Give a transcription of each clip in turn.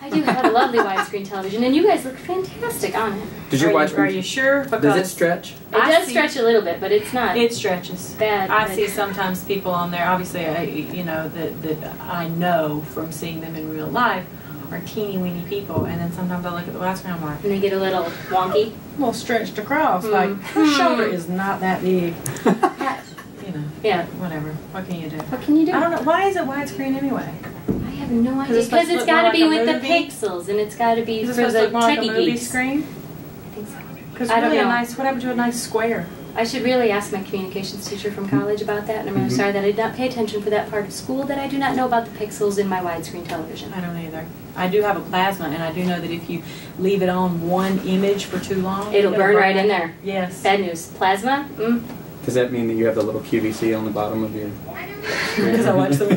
I do have a lovely widescreen television, and you guys look fantastic on it. Does your widescreen? Are you sure? Because does it stretch? It does stretch a little bit, but it's not. It stretches. Bad. I see sometimes people on there. Obviously, you know that I know from seeing them in real life are teeny weeny people, and then sometimes I look at the widescreen, I'm like, and they get a little wonky, a little stretched across. Like her shoulder is not that big. You know. Yeah. Whatever. What can you do? What can you do? I don't know. Why is it widescreen anyway? I have no idea. Because it's got to be with the pixels, and it's got to be for the techie geeks. Screen? I think so. Because really a nice, what happened to a nice square? I should really ask my communications teacher from college about that, and I'm really sorry that I did not pay attention for that part of school, that I do not know about the pixels in my widescreen television. I don't either. I do have a plasma, and I do know that if you leave it on one image for too long, it'll burn right in there. Yes. Bad news. Plasma? Does that mean that you have the little QVC on the bottom of your... Because I watch those. No,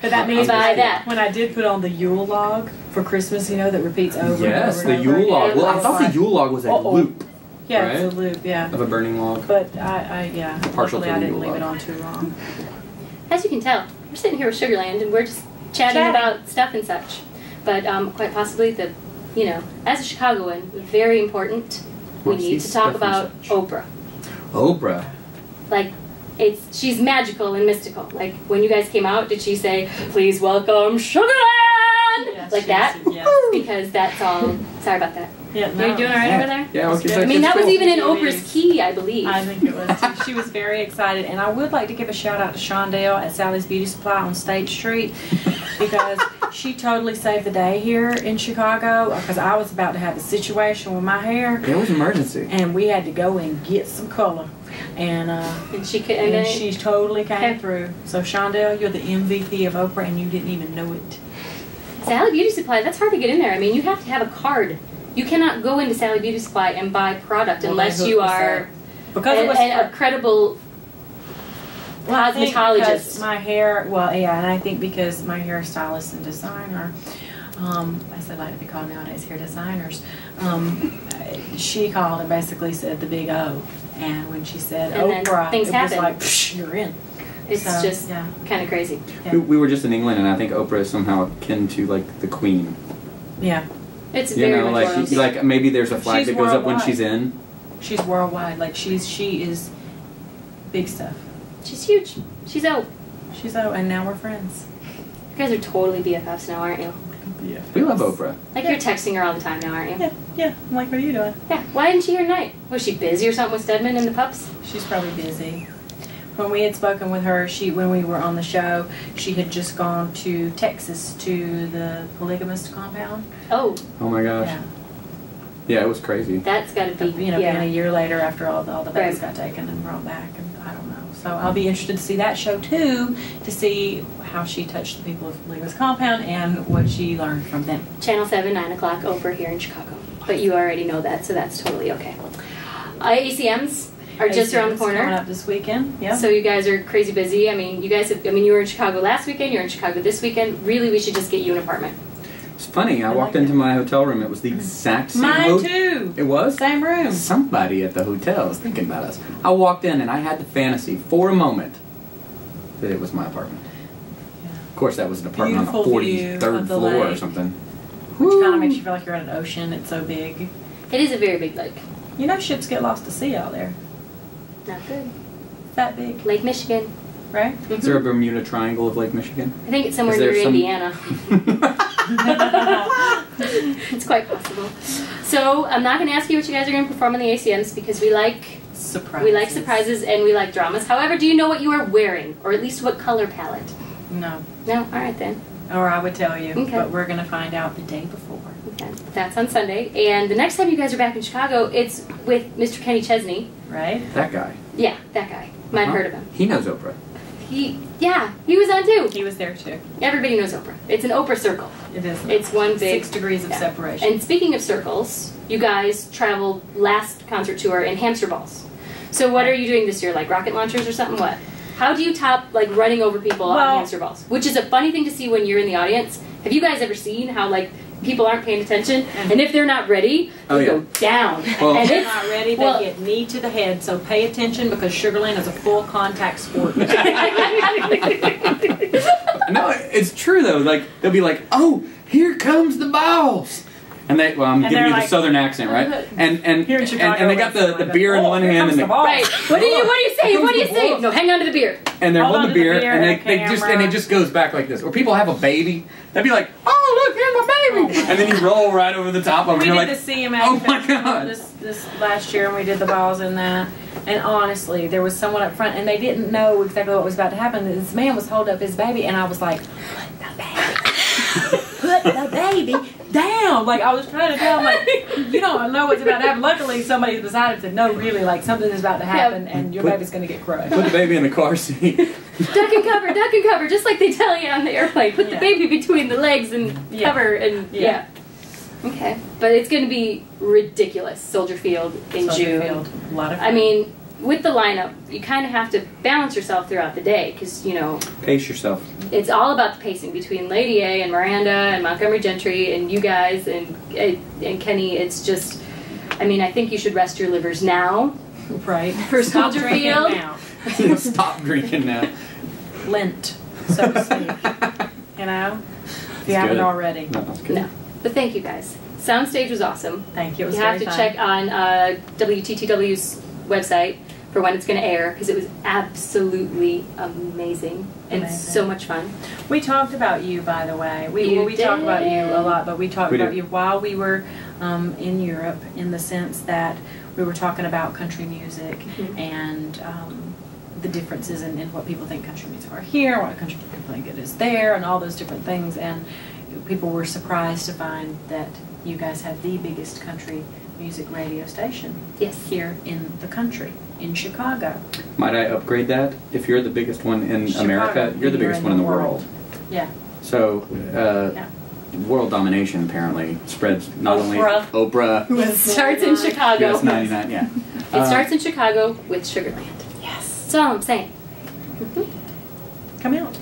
but that means when I did put on the Yule log for Christmas, you know, that repeats over and over. Yes, the Yule log. Well, I thought the Yule log was a loop. Yeah, right? it's a loop, yeah. Of a burning log. But yeah, luckily I didn't leave it on too long. As you can tell, we're sitting here with Sugarland, and we're just chatting about stuff and such. But quite possibly, you know, as a Chicagoan, very important, we need to talk about Oprah. Oprah. Like, she's magical and mystical. Like, when you guys came out, did she say, "Please welcome Sugarland"? Yes, like that? Yes. Because that's all. Sorry about that. Yeah, no. You're doing all right over there? Yeah, I mean, that was even in Oprah's key, I believe. I think it was too. She was very excited. And I would like to give a shout out to Shondale at Sally's Beauty Supply on State Street, because she totally saved the day here in Chicago, because I was about to have a situation with my hair. It was an emergency. And we had to go and get some color. And she could, and she totally came through. So Shondale, you're the MVP of Oprah, and you didn't even know it. Sally Beauty Supply, that's hard to get in there. I mean, you have to have a card. You cannot go into Sally Beauty Supply and buy product unless you are a credible cosmetologist. My hair, and I think because my hairstylist and designer, as they like to be called nowadays, hair designers, she called and basically said the big O. And when she said Oprah, it was like, psh, you're in. It's just kind of crazy. Yeah. We were just in England, and I think Oprah is somehow akin to, like, the Queen. Yeah. It's very much like maybe there's a flag that goes up when she's in. She's worldwide. Like, she is big stuff. She's huge. She's out. She's out, and now we're friends. You guys are totally BFFs now, aren't you? Yeah. We love Oprah. Like, you're texting her all the time now, aren't you? Yeah. I'm like, what are you doing? Yeah. Why didn't she here tonight? Was she busy or something with Stedman and the pups? She's probably busy. When we had spoken with her, when we were on the show, she had just gone to Texas to the polygamist compound. Oh. Oh my gosh. Yeah, it was crazy. That's got to be, being a year later after all the bags got taken and brought back, and I don't know. So I'll be interested to see that show too, to see how she touched the people of the polygamist compound and what she learned from them. Channel 7, 9 o'clock, Oprah here in Chicago. But you already know that, so that's totally okay. ACMs are just around the corner. Coming up this weekend. Yeah. So you guys are crazy busy. I mean, you were in Chicago last weekend. You're in Chicago this weekend. Really, we should just get you an apartment. It's funny. I walked into my hotel room. It was the exact same. Mine too. It was? Same room. Somebody at the hotel was thinking about us. I walked in and I had the fantasy for a moment that it was my apartment. Yeah. Of course, that was an apartment on the 43rd floor or something. Which kind of makes you feel like you're at an ocean. It's so big. It is a very big lake. You know, ships get lost to sea out there. Not good. That big. Lake Michigan. Right? Is there a Bermuda Triangle of Lake Michigan? I think it's somewhere near Indiana. It's quite possible. So I'm not going to ask you what you guys are going to perform in the ACMs, because we like surprises. We like surprises and we like dramas. However, do you know what you are wearing, or at least what color palette? No. No? All right then. Or I would tell you, but we're going to find out the day before. Okay. That's on Sunday. And the next time you guys are back in Chicago, it's with Mr. Kenny Chesney. Right? That guy. Yeah, that guy. Might have heard of him. He knows Oprah. He was on too. He was there too. Everybody knows Oprah. It's an Oprah circle. It is. It's one big 6 degrees of separation. And speaking of circles, you guys traveled last concert tour in hamster balls. So what are you doing this year? Like rocket launchers or something? What? How do you top like running over people on hamster balls? Which is a funny thing to see when you're in the audience. Have you guys ever seen how like people aren't paying attention, and if they're not ready, they go down. Well, if they're not ready, they get knee to the head. So pay attention, because Sugarland is a full contact sport. No, it's true though. Like they'll be like, "Oh, "Here comes the balls." And they, well, I'm giving you the like, southern accent, right? And here in Chicago, and they got the beer in one hand and the right. What do you say? What do you say? No, hang on to the beer. And they're holding the beer, and it just goes back like this. Or people have a baby, they'd be like, "Oh, look, here's my baby," and then you roll right over the top of them. We did the CMA "Oh my God!" this last year, and we did the balls in that. And honestly, there was someone up front, and they didn't know exactly what was about to happen. This man was holding up his baby, and I was like, "Put the baby down!" Like I was trying to tell him, like, you don't know what's about to happen. Luckily, somebody beside him said, "No, really, like something is about to happen, and your baby's going to get crushed." Put the baby in the car seat. Duck and cover, just like they tell you on the airplane. Put the baby between the legs and cover, and Okay, but it's going to be ridiculous. Soldier Field in June. A lot of fun. I mean, with the lineup, you kind of have to balance yourself throughout the day because, you know... Pace yourself. It's all about the pacing between Lady A and Miranda and Montgomery Gentry and you guys and Kenny. It's just... I mean, I think you should rest your livers now. Right. For Soldier Field. Now. Stop drinking now. Lent, so to speak. You know? If you haven't already. No, that's good. No. But thank you guys. Soundstage was awesome. Thank you. It was you have to fun. check on WTTW's website for when it's going to air because it was absolutely amazing and so much fun. We talked about you, by the way. We talked about you a lot, but we talked about you while we were in Europe, in the sense that we were talking about country music and the differences in what people think country music are here, what country people think it is there, and all those different things. And people were surprised to find that you guys have the biggest country music radio station here in the country, in Chicago. Might I upgrade that? If you're the biggest one in America, you're the biggest one in the world. Yeah. So, world domination apparently spreads not only Oprah. It starts in Chicago. US 99, yeah. It starts in Chicago with Sugarland. Yes. That's all I'm saying. Come out.